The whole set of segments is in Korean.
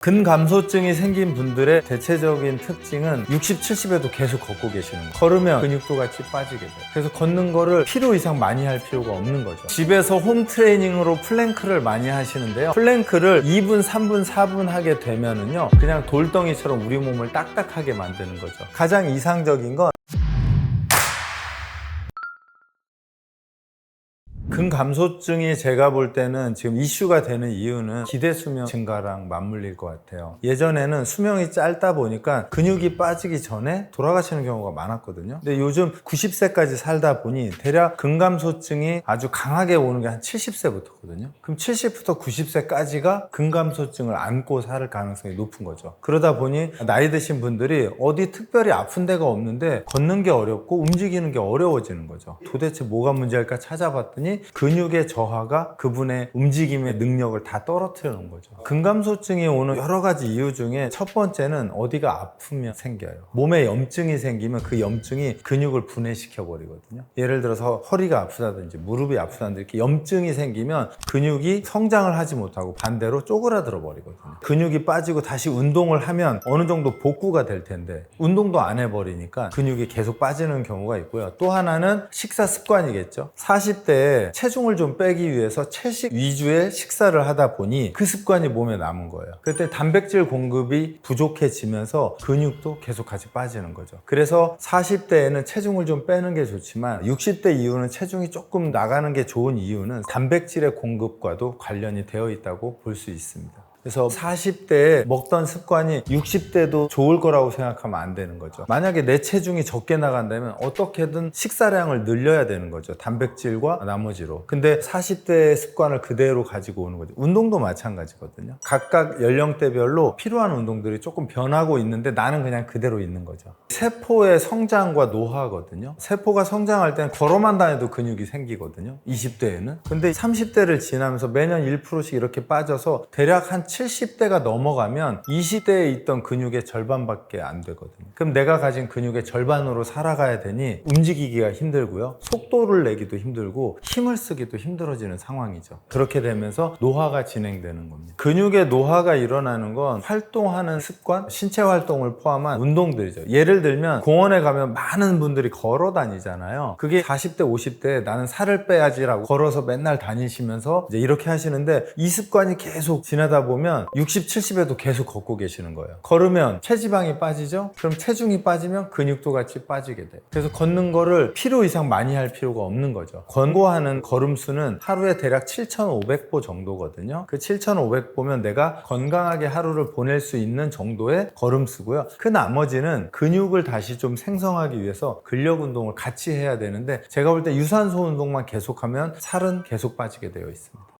근감소증이 생긴 분들의 대체적인 특징은 60, 70에도 계속 걷고 계시는 거예요. 걸으면 근육도 같이 빠지게 돼요. 그래서 걷는 거를 필요 이상 많이 할 필요가 없는 거죠. 집에서 홈 트레이닝으로 플랭크를 많이 하시는데요. 플랭크를 2분, 3분, 4분 하게 되면은요, 그냥 돌덩이처럼 우리 몸을 딱딱하게 만드는 거죠. 가장 이상적인 건 근감소증이 제가 볼 때는 지금 이슈가 되는 이유는 기대 수명 증가랑 맞물릴 것 같아요. 예전에는 수명이 짧다 보니까 근육이 빠지기 전에 돌아가시는 경우가 많았거든요. 근데 요즘 90세까지 살다 보니 대략 근감소증이 아주 강하게 오는 게 한 70세부터거든요. 그럼 70부터 90세까지가 근감소증을 안고 살 가능성이 높은 거죠. 그러다 보니 나이 드신 분들이 어디 특별히 아픈 데가 없는데 걷는 게 어렵고 움직이는 게 어려워지는 거죠. 도대체 뭐가 문제일까 찾아봤더니 근육의 저하가 그분의 움직임의 능력을 다 떨어뜨려 놓은 거죠. 근감소증이 오는 여러 가지 이유 중에 첫 번째는 어디가 아프면 생겨요. 몸에 염증이 생기면 그 염증이 근육을 분해시켜 버리거든요. 예를 들어서 허리가 아프다든지 무릎이 아프다든지 이렇게 염증이 생기면 근육이 성장을 하지 못하고 반대로 쪼그라들어 버리거든요. 근육이 빠지고 다시 운동을 하면 어느 정도 복구가 될 텐데 운동도 안 해버리니까 근육이 계속 빠지는 경우가 있고요. 또 하나는 식사 습관이겠죠. 40대에 체중을 좀 빼기 위해서 채식 위주의 식사를 하다 보니 그 습관이 몸에 남은 거예요. 그때 단백질 공급이 부족해지면서 근육도 계속 같이 빠지는 거죠. 그래서 40대에는 체중을 좀 빼는 게 좋지만 60대 이후는 체중이 조금 나가는 게 좋은 이유는 단백질의 공급과도 관련이 되어 있다고 볼 수 있습니다. 그래서 40대에 먹던 습관이 60대도 좋을 거라고 생각하면 안 되는 거죠. 만약에 내 체중이 적게 나간다면 어떻게든 식사량을 늘려야 되는 거죠. 단백질과 나머지로. 근데 40대의 습관을 그대로 가지고 오는 거죠. 운동도 마찬가지거든요. 각각 연령대별로 필요한 운동들이 조금 변하고 있는데 나는 그냥 그대로 있는 거죠. 세포의 성장과 노화거든요. 세포가 성장할 때는 걸어만 다녀도 근육이 생기거든요. 20대에는. 근데 30대를 지나면서 매년 1%씩 이렇게 빠져서 대략 한 70대가 넘어가면 20대에 있던 근육의 절반밖에 안 되거든요. 그럼 내가 가진 근육의 절반으로 살아가야 되니 움직이기가 힘들고요. 속도를 내기도 힘들고 힘을 쓰기도 힘들어지는 상황이죠. 그렇게 되면서 노화가 진행되는 겁니다. 근육의 노화가 일어나는 건 활동하는 습관, 신체 활동을 포함한 운동들이죠. 예를 들면 공원에 가면 많은 분들이 걸어 다니잖아요. 그게 40대, 50대에 나는 살을 빼야지라고 걸어서 맨날 다니시면서 이제 이렇게 하시는데 이 습관이 계속 지나다 보면 60, 70에도 계속 걷고 계시는 거예요. 걸으면 체지방이 빠지죠? 그럼 체중이 빠지면 근육도 같이 빠지게 돼요. 그래서 걷는 거를 필요 이상 많이 할 필요가 없는 거죠. 권고하는 걸음수는 하루에 대략 7,500보 정도거든요. 그 7,500보면 내가 건강하게 하루를 보낼 수 있는 정도의 걸음수고요. 그 나머지는 근육을 다시 좀 생성하기 위해서 근력 운동을 같이 해야 되는데 제가 볼 때 유산소 운동만 계속하면 살은 계속 빠지게 되어 있습니다.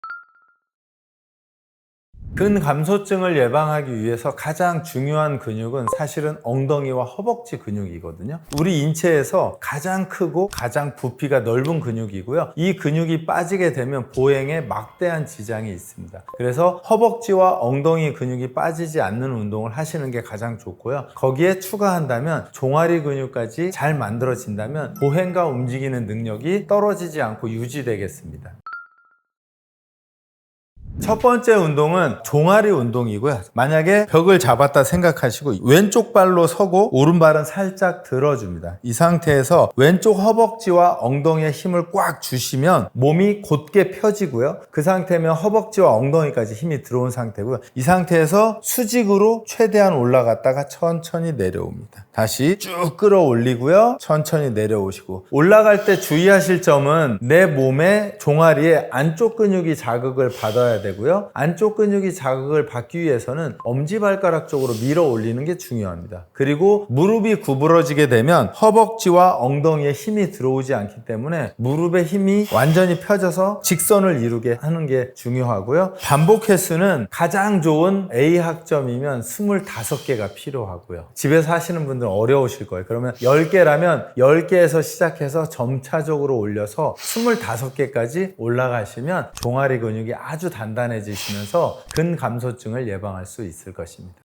근감소증을 예방하기 위해서 가장 중요한 근육은 사실은 엉덩이와 허벅지 근육이거든요. 우리 인체에서 가장 크고 가장 부피가 넓은 근육이고요. 이 근육이 빠지게 되면 보행에 막대한 지장이 있습니다. 그래서 허벅지와 엉덩이 근육이 빠지지 않는 운동을 하시는 게 가장 좋고요. 거기에 추가한다면 종아리 근육까지 잘 만들어진다면 보행과 움직이는 능력이 떨어지지 않고 유지되겠습니다. 첫 번째 운동은 종아리 운동이고요. 만약에 벽을 잡았다 생각하시고 왼쪽 발로 서고 오른발은 살짝 들어줍니다. 이 상태에서 왼쪽 허벅지와 엉덩이에 힘을 꽉 주시면 몸이 곧게 펴지고요. 그 상태면 허벅지와 엉덩이까지 힘이 들어온 상태고요. 이 상태에서 수직으로 최대한 올라갔다가 천천히 내려옵니다. 다시 쭉 끌어올리고요. 천천히 내려오시고 올라갈 때 주의하실 점은 내 몸의 종아리에 안쪽 근육이 자극을 받아야 되고요. 안쪽 근육이 자극을 받기 위해서는 엄지발가락 쪽으로 밀어 올리는 게 중요합니다. 그리고 무릎이 구부러지게 되면 허벅지와 엉덩이에 힘이 들어오지 않기 때문에 무릎의 힘이 완전히 펴져서 직선을 이루게 하는 게 중요하고요. 반복 횟수는 가장 좋은 A 학점이면 25개가 필요하고요. 집에서 하시는 분들은 어려우실 거예요. 그러면 10개라면 10개에서 시작해서 점차적으로 올려서 25개까지 올라가시면 종아리 근육이 아주 단단해지시면서 근감소증을 예방할 수 있을 것입니다.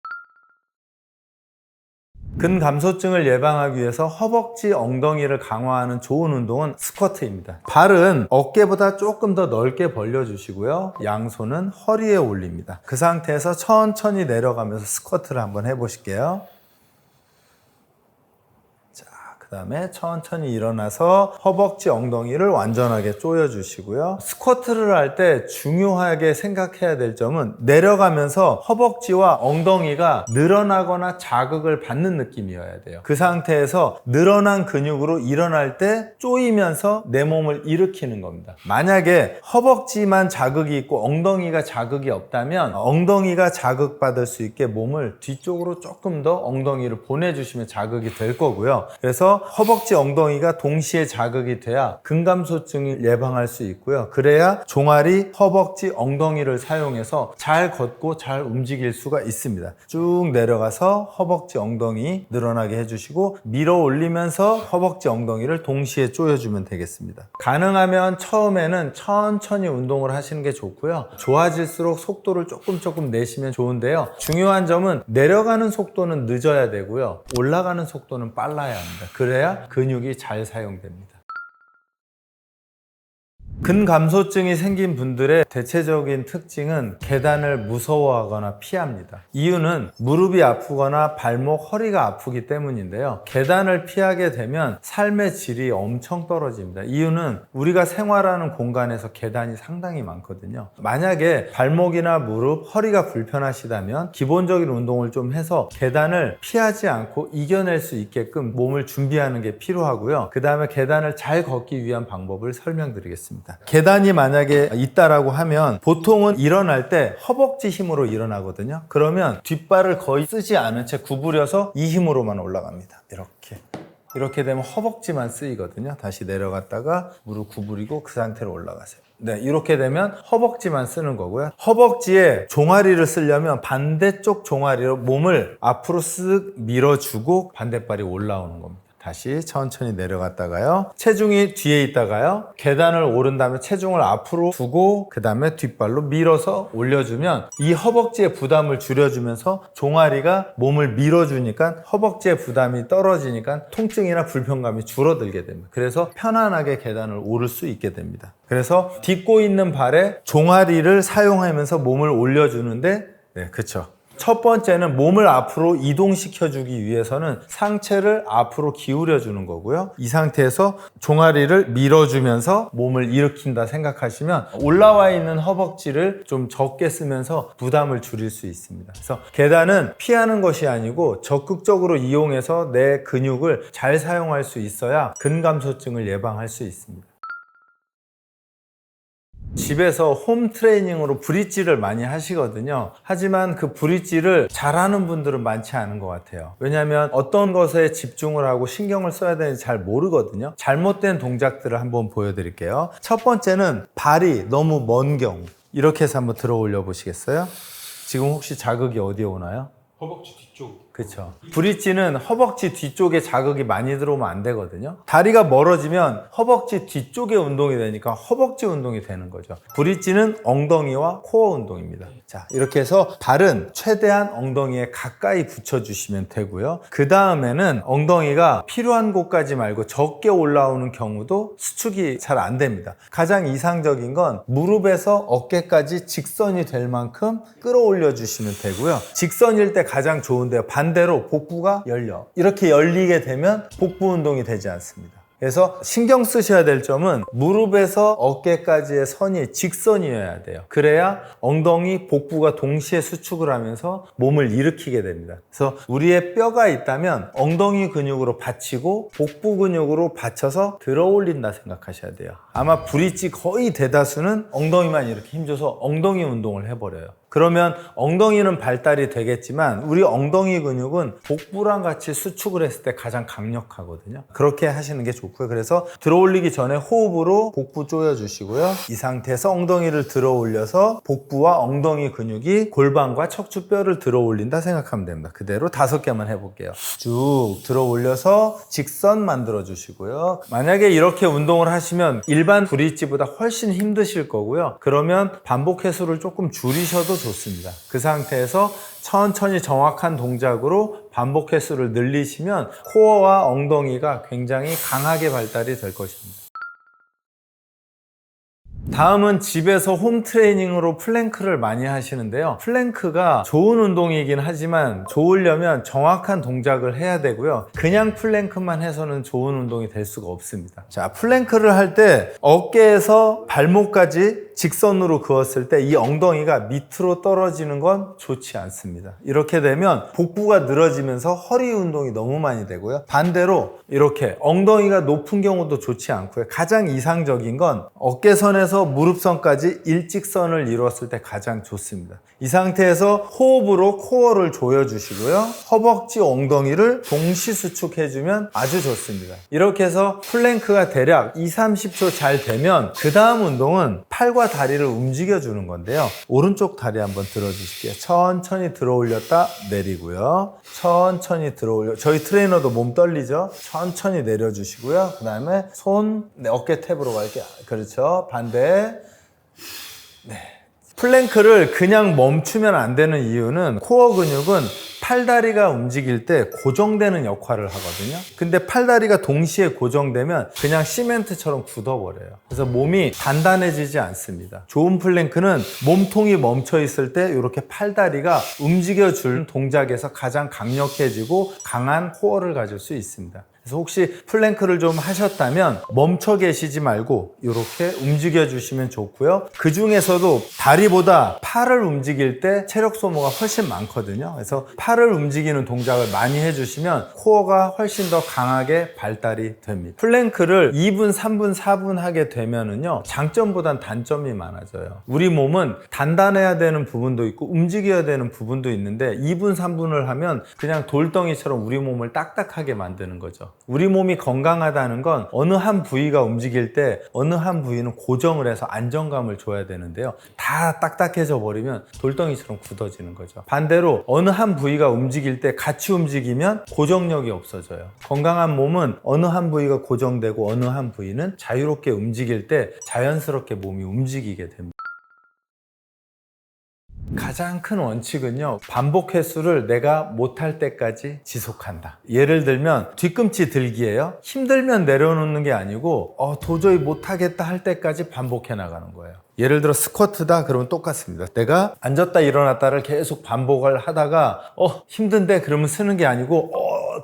근감소증을 예방하기 위해서 허벅지, 엉덩이를 강화하는 좋은 운동은 스쿼트입니다. 발은 어깨보다 조금 더 넓게 벌려주시고요. 양손은 허리에 올립니다. 그 상태에서 천천히 내려가면서 스쿼트를 한번 해보실게요. 그 다음에 천천히 일어나서 허벅지, 엉덩이를 완전하게 조여주시고요. 스쿼트를 할 때 중요하게 생각해야 될 점은 내려가면서 허벅지와 엉덩이가 늘어나거나 자극을 받는 느낌이어야 돼요. 그 상태에서 늘어난 근육으로 일어날 때 조이면서 내 몸을 일으키는 겁니다. 만약에 허벅지만 자극이 있고 엉덩이가 자극이 없다면 엉덩이가 자극받을 수 있게 몸을 뒤쪽으로 조금 더 엉덩이를 보내주시면 자극이 될 거고요. 그래서 허벅지, 엉덩이가 동시에 자극이 돼야 근감소증을 예방할 수 있고요. 그래야 종아리, 허벅지, 엉덩이를 사용해서 잘 걷고 잘 움직일 수가 있습니다. 쭉 내려가서 허벅지, 엉덩이 늘어나게 해주시고 밀어 올리면서 허벅지, 엉덩이를 동시에 조여주면 되겠습니다. 가능하면 처음에는 천천히 운동을 하시는 게 좋고요. 좋아질수록 속도를 조금 내시면 좋은데요. 중요한 점은 내려가는 속도는 늦어야 되고요. 올라가는 속도는 빨라야 합니다. 그래야 근육이 잘 사용됩니다. 근감소증이 생긴 분들의 대체적인 특징은 계단을 무서워하거나 피합니다. 이유는 무릎이 아프거나 발목, 허리가 아프기 때문인데요. 계단을 피하게 되면 삶의 질이 엄청 떨어집니다. 이유는 우리가 생활하는 공간에서 계단이 상당히 많거든요. 만약에 발목이나 무릎, 허리가 불편하시다면 기본적인 운동을 좀 해서 계단을 피하지 않고 이겨낼 수 있게끔 몸을 준비하는 게 필요하고요. 그 다음에 계단을 잘 걷기 위한 방법을 설명드리겠습니다. 계단이 만약에 있다라고 하면 보통은 일어날 때 허벅지 힘으로 일어나거든요. 그러면 뒷발을 거의 쓰지 않은 채 구부려서 이 힘으로만 올라갑니다. 이렇게 되면 허벅지만 쓰이거든요. 다시 내려갔다가 무릎 구부리고 그 상태로 올라가세요. 네, 이렇게 되면 허벅지만 쓰는 거고요. 허벅지에 종아리를 쓰려면 반대쪽 종아리로 몸을 앞으로 쓱 밀어주고 반대발이 올라오는 겁니다. 다시 천천히 내려갔다가요. 체중이 뒤에 있다가요. 계단을 오른 다음에 체중을 앞으로 두고 그 다음에 뒷발로 밀어서 올려주면 이 허벅지의 부담을 줄여주면서 종아리가 몸을 밀어주니까 허벅지의 부담이 떨어지니까 통증이나 불편감이 줄어들게 됩니다. 그래서 편안하게 계단을 오를 수 있게 됩니다. 그래서 딛고 있는 발에 종아리를 사용하면서 몸을 올려주는데 네, 그렇죠. 첫 번째는 몸을 앞으로 이동시켜주기 위해서는 상체를 앞으로 기울여주는 거고요. 이 상태에서 종아리를 밀어주면서 몸을 일으킨다 생각하시면 올라와 있는 허벅지를 좀 적게 쓰면서 부담을 줄일 수 있습니다. 그래서 계단은 피하는 것이 아니고 적극적으로 이용해서 내 근육을 잘 사용할 수 있어야 근감소증을 예방할 수 있습니다. 집에서 홈 트레이닝으로 브릿지를 많이 하시거든요. 하지만 그 브릿지를 잘하는 분들은 많지 않은 것 같아요. 왜냐하면 어떤 것에 집중을 하고 신경을 써야 되는지 잘 모르거든요. 잘못된 동작들을 한번 보여드릴게요. 첫 번째는 발이 너무 먼 경우 이렇게 해서 한번 들어 올려 보시겠어요? 지금 혹시 자극이 어디에 오나요? 허벅지 뒤쪽. 그렇죠. 브릿지는 허벅지 뒤쪽에 자극이 많이 들어오면 안 되거든요. 다리가 멀어지면 허벅지 뒤쪽에 운동이 되니까 허벅지 운동이 되는 거죠. 브릿지는 엉덩이와 코어 운동입니다. 자, 이렇게 해서 발은 최대한 엉덩이에 가까이 붙여주시면 되고요. 그 다음에는 엉덩이가 필요한 곳까지 말고 적게 올라오는 경우도 수축이 잘 안 됩니다. 가장 이상적인 건 무릎에서 어깨까지 직선이 될 만큼 끌어올려 주시면 되고요. 직선일 때 가장 좋은데요. 반대로 복부가 열려. 이렇게 열리게 되면 복부 운동이 되지 않습니다. 그래서 신경 쓰셔야 될 점은 무릎에서 어깨까지의 선이 직선이어야 돼요. 그래야 엉덩이, 복부가 동시에 수축을 하면서 몸을 일으키게 됩니다. 그래서 우리의 뼈가 있다면 엉덩이 근육으로 받치고 복부 근육으로 받쳐서 들어 올린다 생각하셔야 돼요. 아마 브릿지 거의 대다수는 엉덩이만 이렇게 힘줘서 엉덩이 운동을 해버려요. 그러면 엉덩이는 발달이 되겠지만 우리 엉덩이 근육은 복부랑 같이 수축을 했을 때 가장 강력하거든요. 그렇게 하시는 게 좋고요. 그래서 들어 올리기 전에 호흡으로 복부 조여주시고요. 이 상태에서 엉덩이를 들어 올려서 복부와 엉덩이 근육이 골반과 척추뼈를 들어 올린다 생각하면 됩니다. 그대로 5개만 해볼게요. 쭉 들어 올려서 직선 만들어 주시고요. 만약에 이렇게 운동을 하시면 일반 브릿지보다 훨씬 힘드실 거고요. 그러면 반복 횟수를 조금 줄이셔도 좋습니다. 그 상태에서 천천히 정확한 동작으로 반복 횟수를 늘리시면 코어와 엉덩이가 굉장히 강하게 발달이 될 것입니다. 다음은 집에서 홈 트레이닝으로 플랭크를 많이 하시는데요. 플랭크가 좋은 운동이긴 하지만 좋으려면 정확한 동작을 해야 되고요. 그냥 플랭크만 해서는 좋은 운동이 될 수가 없습니다. 자, 플랭크를 할 때 어깨에서 발목까지 직선으로 그었을 때 이 엉덩이가 밑으로 떨어지는 건 좋지 않습니다. 이렇게 되면 복부가 늘어지면서 허리 운동이 너무 많이 되고요. 반대로 이렇게 엉덩이가 높은 경우도 좋지 않고요. 가장 이상적인 건 어깨선에서 무릎선까지 일직선을 이루었을 때 가장 좋습니다. 이 상태에서 호흡으로 코어를 조여주시고요. 허벅지, 엉덩이를 동시 수축해주면 아주 좋습니다. 이렇게 해서 플랭크가 대략 2-30초 잘 되면 그 다음 운동은 팔과 다리를 움직여주는 건데요. 오른쪽 다리 한번 들어주실게요. 천천히 들어 올렸다 내리고요. 천천히 들어 올려. 저희 트레이너도 몸 떨리죠? 천천히 내려주시고요. 그 다음에 손, 어깨 탭으로 갈게요. 그렇죠. 반대. 네. 플랭크를 그냥 멈추면 안 되는 이유는 코어 근육은 팔다리가 움직일 때 고정되는 역할을 하거든요. 근데 팔다리가 동시에 고정되면 그냥 시멘트처럼 굳어버려요. 그래서 몸이 단단해지지 않습니다. 좋은 플랭크는 몸통이 멈춰 있을 때 이렇게 팔다리가 움직여줄 동작에서 가장 강력해지고 강한 코어를 가질 수 있습니다. 그래서 혹시 플랭크를 좀 하셨다면 멈춰 계시지 말고 이렇게 움직여 주시면 좋고요. 그 중에서도 다리보다 팔을 움직일 때 체력 소모가 훨씬 많거든요. 그래서 팔을 움직이는 동작을 많이 해주시면 코어가 훨씬 더 강하게 발달이 됩니다. 플랭크를 2분, 3분, 4분 하게 되면은요, 장점보단 단점이 많아져요. 우리 몸은 단단해야 되는 부분도 있고 움직여야 되는 부분도 있는데 2분, 3분을 하면 그냥 돌덩이처럼 우리 몸을 딱딱하게 만드는 거죠. 우리 몸이 건강하다는 건 어느 한 부위가 움직일 때 어느 한 부위는 고정을 해서 안정감을 줘야 되는데요. 다 딱딱해져 버리면 돌덩이처럼 굳어지는 거죠. 반대로 어느 한 부위가 움직일 때 같이 움직이면 고정력이 없어져요. 건강한 몸은 어느 한 부위가 고정되고 어느 한 부위는 자유롭게 움직일 때 자연스럽게 몸이 움직이게 됩니다. 가장 큰 원칙은요, 반복 횟수를 내가 못할 때까지 지속한다. 예를 들면 뒤꿈치 들기예요. 힘들면 내려놓는 게 아니고 도저히 못하겠다 할 때까지 반복해 나가는 거예요. 예를 들어 스쿼트다 그러면 똑같습니다. 내가 앉았다 일어났다를 계속 반복을 하다가 힘든데 그러면 쓰는 게 아니고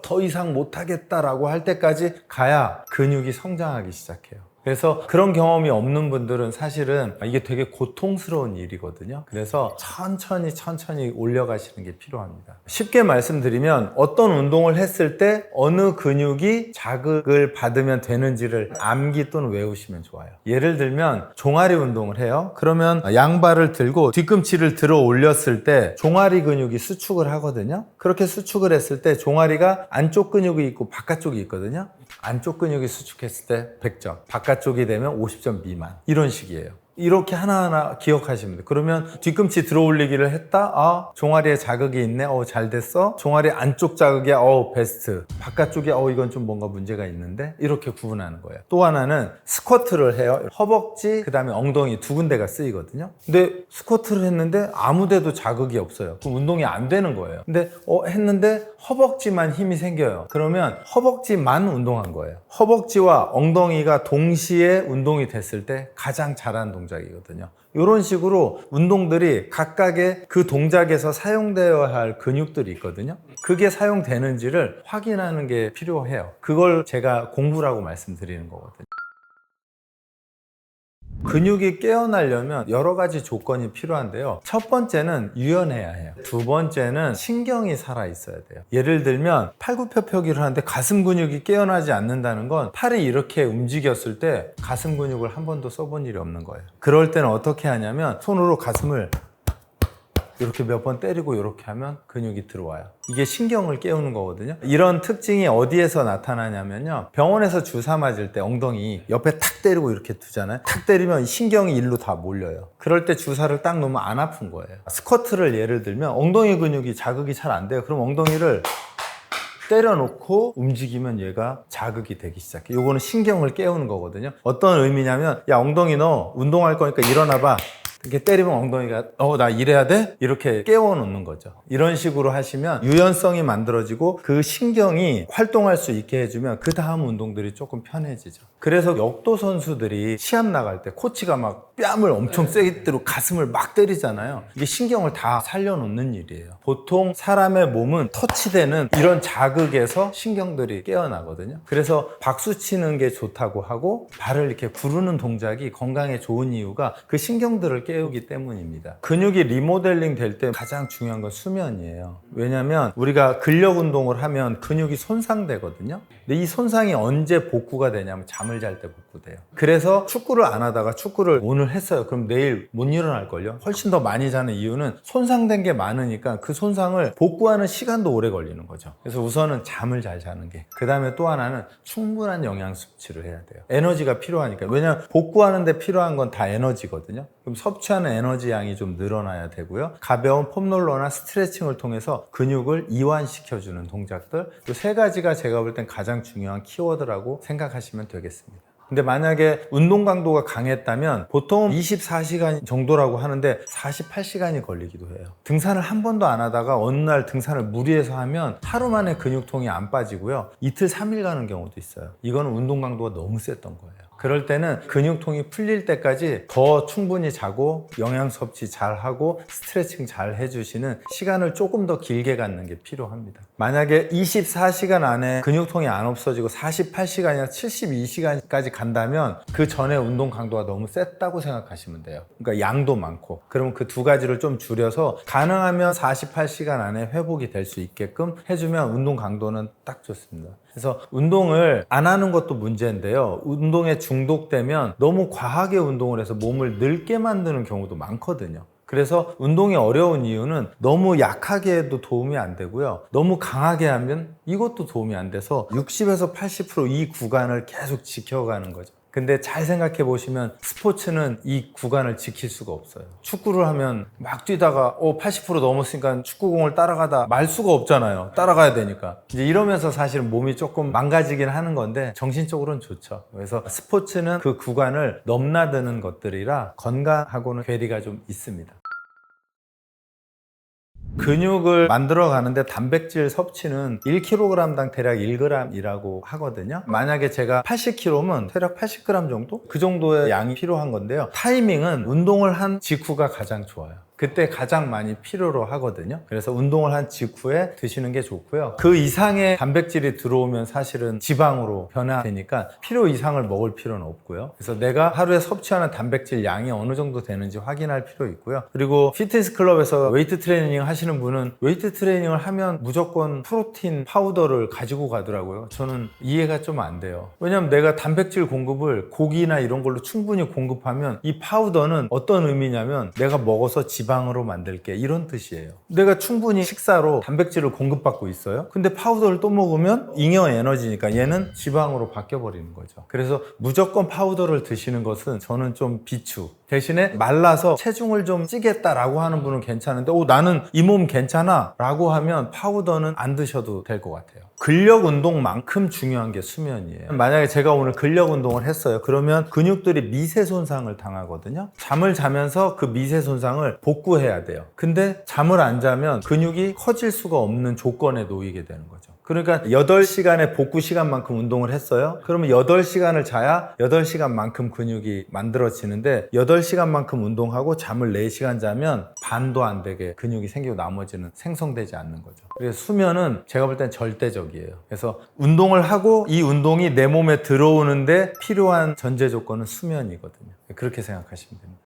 더 이상 못하겠다라고 할 때까지 가야 근육이 성장하기 시작해요. 그래서 그런 경험이 없는 분들은 사실은 이게 되게 고통스러운 일이거든요. 그래서 천천히 올려가시는 게 필요합니다. 쉽게 말씀드리면 어떤 운동을 했을 때 어느 근육이 자극을 받으면 되는지를 암기 또는 외우시면 좋아요. 예를 들면 종아리 운동을 해요. 그러면 양발을 들고 뒤꿈치를 들어 올렸을 때 종아리 근육이 수축을 하거든요. 그렇게 수축을 했을 때 종아리가 안쪽 근육이 있고 바깥쪽이 있거든요. 안쪽 근육이 수축했을 때 100점, 바깥쪽이 되면 50점 미만, 이런 식이에요. 이렇게 하나하나 기억하시면 돼요. 그러면 뒤꿈치 들어 올리기를 했다. 종아리에 자극이 있네. 잘 됐어. 종아리 안쪽 자극이야. 베스트. 바깥쪽이 이건 좀 뭔가 문제가 있는데, 이렇게 구분하는 거예요. 또 하나는 스쿼트를 해요. 허벅지 그다음에 엉덩이 두 군데가 쓰이거든요. 근데 스쿼트를 했는데 아무 데도 자극이 없어요. 그럼 운동이 안 되는 거예요. 근데 했는데 허벅지만 힘이 생겨요. 그러면 허벅지만 운동한 거예요. 허벅지와 엉덩이가 동시에 운동이 됐을 때 가장 잘하는 동작이거든요. 이런 식으로 운동들이 각각의 그 동작에서 사용되어야 할 근육들이 있거든요. 그게 사용되는지를 확인하는 게 필요해요. 그걸 제가 공부라고 말씀드리는 거거든요. 근육이 깨어나려면 여러 가지 조건이 필요한데요. 첫 번째는 유연해야 해요. 두 번째는 신경이 살아있어야 돼요. 예를 들면 팔굽혀펴기를 하는데 가슴 근육이 깨어나지 않는다는 건 팔이 이렇게 움직였을 때 가슴 근육을 한 번도 써본 일이 없는 거예요. 그럴 때는 어떻게 하냐면 손으로 가슴을 이렇게 몇 번 때리고 이렇게 하면 근육이 들어와요. 이게 신경을 깨우는 거거든요. 이런 특징이 어디에서 나타나냐면요, 병원에서 주사 맞을 때 엉덩이 옆에 탁 때리고 이렇게 두잖아요. 탁 때리면 신경이 일로 다 몰려요. 그럴 때 주사를 딱 놓으면 안 아픈 거예요. 스쿼트를 예를 들면 엉덩이 근육이 자극이 잘 안 돼요. 그럼 엉덩이를 때려놓고 움직이면 얘가 자극이 되기 시작해. 요거는 신경을 깨우는 거거든요. 어떤 의미냐면, 야 엉덩이 너 운동할 거니까 일어나봐. 이렇게 때리면 엉덩이가 나 일해야 돼? 이렇게 깨워놓는 거죠. 이런 식으로 하시면 유연성이 만들어지고 그 신경이 활동할 수 있게 해주면 그 다음 운동들이 조금 편해지죠. 그래서 역도 선수들이 시합 나갈 때 코치가 막 뺨을 엄청 세게 때리고 가슴을 막 때리잖아요. 이게 신경을 다 살려놓는 일이에요. 보통 사람의 몸은 터치되는 이런 자극에서 신경들이 깨어나거든요. 그래서 박수 치는 게 좋다고 하고 발을 이렇게 구르는 동작이 건강에 좋은 이유가 그 신경들을 깨우기 때문입니다. 근육이 리모델링 될 때 가장 중요한 건 수면이에요. 왜냐하면 우리가 근력 운동을 하면 근육이 손상되거든요. 근데 이 손상이 언제 복구가 되냐면 잠을 잘 때 복구돼요. 그래서 축구를 안 하다가 축구를 오늘 했어요. 그럼 내일 못 일어날걸요? 훨씬 더 많이 자는 이유는 손상된 게 많으니까 그 손상을 복구하는 시간도 오래 걸리는 거죠. 그래서 우선은 잠을 잘 자는 게. 그 다음에 또 하나는 충분한 영양 섭취를 해야 돼요. 에너지가 필요하니까. 왜냐하면 복구하는데 필요한 건 다 에너지거든요. 그럼 섭취하는 에너지 양이 좀 늘어나야 되고요. 가벼운 폼롤러나 스트레칭을 통해서 근육을 이완시켜주는 동작들. 이 세 가지가 제가 볼 땐 가장 중요한 키워드라고 생각하시면 되겠습니다. 근데 만약에 운동 강도가 강했다면 보통 24시간 정도라고 하는데 48시간이 걸리기도 해요. 등산을 한 번도 안 하다가 어느 날 등산을 무리해서 하면 하루 만에 근육통이 안 빠지고요. 이틀, 3일 가는 경우도 있어요. 이거는 운동 강도가 너무 셌던 거예요. 그럴 때는 근육통이 풀릴 때까지 더 충분히 자고 영양 섭취 잘 하고 스트레칭 잘 해주시는 시간을 조금 더 길게 갖는 게 필요합니다. 만약에 24시간 안에 근육통이 안 없어지고 48시간이나 72시간까지 간다면 그 전에 운동 강도가 너무 셌다고 생각하시면 돼요. 그러니까 양도 많고. 그러면 그 두 가지를 좀 줄여서 가능하면 48시간 안에 회복이 될 수 있게끔 해주면 운동 강도는 딱 좋습니다. 그래서 운동을 안 하는 것도 문제인데요. 운동에 중독되면 너무 과하게 운동을 해서 몸을 늙게 만드는 경우도 많거든요. 그래서 운동이 어려운 이유는 너무 약하게 해도 도움이 안 되고요. 너무 강하게 하면 이것도 도움이 안 돼서 60에서 80% 이 구간을 계속 지켜가는 거죠. 근데 잘 생각해 보시면 스포츠는 이 구간을 지킬 수가 없어요. 축구를 하면 막 뛰다가 80% 넘었으니까 축구공을 따라가다 말 수가 없잖아요. 따라가야 되니까. 이제 이러면서 사실은 몸이 조금 망가지긴 하는 건데 정신적으로는 좋죠. 그래서 스포츠는 그 구간을 넘나드는 것들이라 건강하고는 괴리가 좀 있습니다. 근육을 만들어 가는데 단백질 섭취는 1kg당 대략 1g이라고 하거든요. 만약에 제가 80kg면 대략 80g 정도? 그 정도의 양이 필요한 건데요. 타이밍은 운동을 한 직후가 가장 좋아요. 그때 가장 많이 필요로 하거든요. 그래서 운동을 한 직후에 드시는 게 좋고요. 그 이상의 단백질이 들어오면 사실은 지방으로 변화되니까 필요 이상을 먹을 필요는 없고요. 그래서 내가 하루에 섭취하는 단백질 양이 어느 정도 되는지 확인할 필요 있고요. 그리고 피트니스 클럽에서 웨이트 트레이닝 하시는 분은 웨이트 트레이닝을 하면 무조건 프로틴 파우더를 가지고 가더라고요. 저는 이해가 좀 안 돼요. 왜냐면 내가 단백질 공급을 고기나 이런 걸로 충분히 공급하면 이 파우더는 어떤 의미냐면 내가 먹어서 지방으로 만들게 이런 뜻이에요. 내가 충분히 식사로 단백질을 공급받고 있어요. 근데 파우더를 또 먹으면 잉여 에너지니까 얘는 지방으로 바뀌어버리는 거죠. 그래서 무조건 파우더를 드시는 것은 저는 좀 비추. 대신에 말라서 체중을 좀 찌겠다라고 하는 분은 괜찮은데 나는 이 몸 괜찮아 라고 하면 파우더는 안 드셔도 될 것 같아요. 근력 운동만큼 중요한 게 수면이에요. 만약에 제가 오늘 근력 운동을 했어요. 그러면 근육들이 미세 손상을 당하거든요. 잠을 자면서 그 미세 손상을 복구해야 돼요. 근데 잠을 안 자면 근육이 커질 수가 없는 조건에 놓이게 되는 거죠. 그러니까 8시간의 복구 시간만큼 운동을 했어요. 그러면 8시간을 자야 8시간만큼 근육이 만들어지는데 8시간만큼 운동하고 잠을 4시간 자면 반도 안 되게 근육이 생기고 나머지는 생성되지 않는 거죠. 그래서 수면은 제가 볼 땐 절대적이에요. 그래서 운동을 하고 이 운동이 내 몸에 들어오는데 필요한 전제 조건은 수면이거든요. 그렇게 생각하시면 됩니다.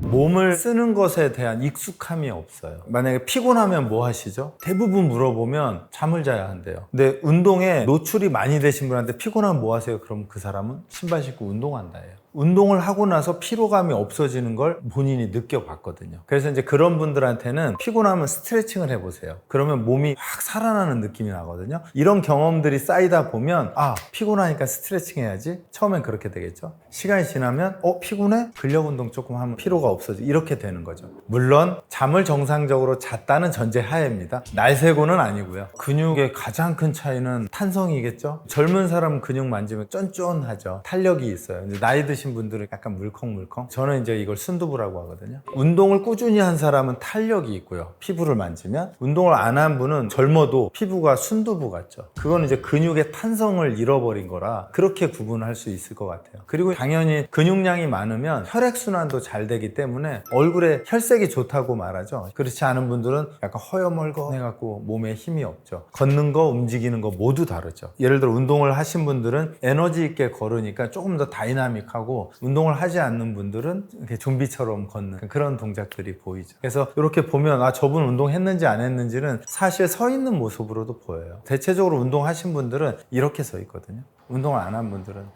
몸을 쓰는 것에 대한 익숙함이 없어요. 만약에 피곤하면 뭐 하시죠? 대부분 물어보면 잠을 자야 한대요. 근데 운동에 노출이 많이 되신 분한테 피곤하면 뭐 하세요? 그럼 그 사람은 신발 신고 운동한다예요. 운동을 하고 나서 피로감이 없어지는 걸 본인이 느껴봤거든요. 그래서 이제 그런 분들한테는 피곤하면 스트레칭을 해보세요. 그러면 몸이 확 살아나는 느낌이 나거든요. 이런 경험들이 쌓이다 보면 피곤하니까 스트레칭 해야지. 처음엔 그렇게 되겠죠. 시간이 지나면 피곤해? 근력 운동 조금 하면 피로가 없어져. 이렇게 되는 거죠. 물론 잠을 정상적으로 잤다는 전제 하에입니다. 날새고는 아니고요. 근육의 가장 큰 차이는 탄성이겠죠. 젊은 사람 근육 만지면 쫀쫀하죠. 탄력이 있어요. 근데 나이 드신 드신 분들은 약간 물컹물컹. 저는 이제 이걸 순두부라고 하거든요. 운동을 꾸준히 한 사람은 탄력이 있고요. 피부를 만지면. 운동을 안 한 분은 젊어도 피부가 순두부 같죠. 그건 이제 근육의 탄성을 잃어버린 거라 그렇게 구분할 수 있을 것 같아요. 그리고 당연히 근육량이 많으면 혈액순환도 잘 되기 때문에 얼굴에 혈색이 좋다고 말하죠. 그렇지 않은 분들은 약간 허여멀건해갖고 몸에 힘이 없죠. 걷는 거, 움직이는 거 모두 다르죠. 예를 들어 운동을 하신 분들은 에너지 있게 걸으니까 조금 더 다이나믹하고, 운동을 하지 않는 분들은 이렇게 좀비처럼 걷는 그런 동작들이 보이죠. 그래서 이렇게 보면 저분 운동했는지 안 했는지는 사실 서 있는 모습으로도 보여요. 대체적으로 운동하신 분들은 이렇게 서 있거든요. 운동을 안 한 분들은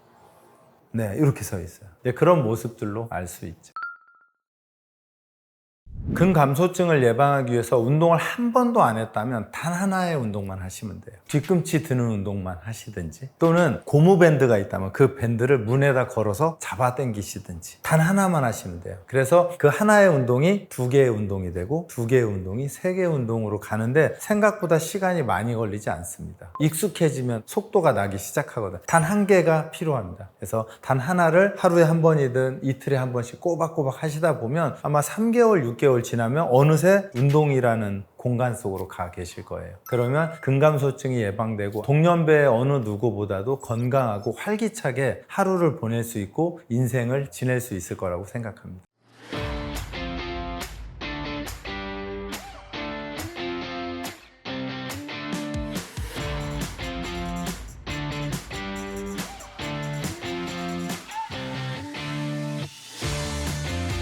이렇게 서 있어요. 그런 모습들로 알 수 있죠. 근감소증을 예방하기 위해서 운동을 한 번도 안 했다면 단 하나의 운동만 하시면 돼요. 뒤꿈치 드는 운동만 하시든지, 또는 고무밴드가 있다면 그 밴드를 문에다 걸어서 잡아 당기시든지 단 하나만 하시면 돼요. 그래서 그 하나의 운동이 2개의 운동이 되고, 2개의 운동이 3개의 운동으로 가는데 생각보다 시간이 많이 걸리지 않습니다. 익숙해지면 속도가 나기 시작하거든요. 단 1개가 필요합니다. 그래서 단 하나를 하루에 한 번이든 이틀에 한 번씩 꼬박꼬박 하시다 보면 아마 3개월, 6개월 지나면 어느새 운동이라는 공간 속으로 가 계실 거예요. 그러면 근감소증이 예방되고 동년배의 어느 누구보다도 건강하고 활기차게 하루를 보낼 수 있고 인생을 지낼 수 있을 거라고 생각합니다.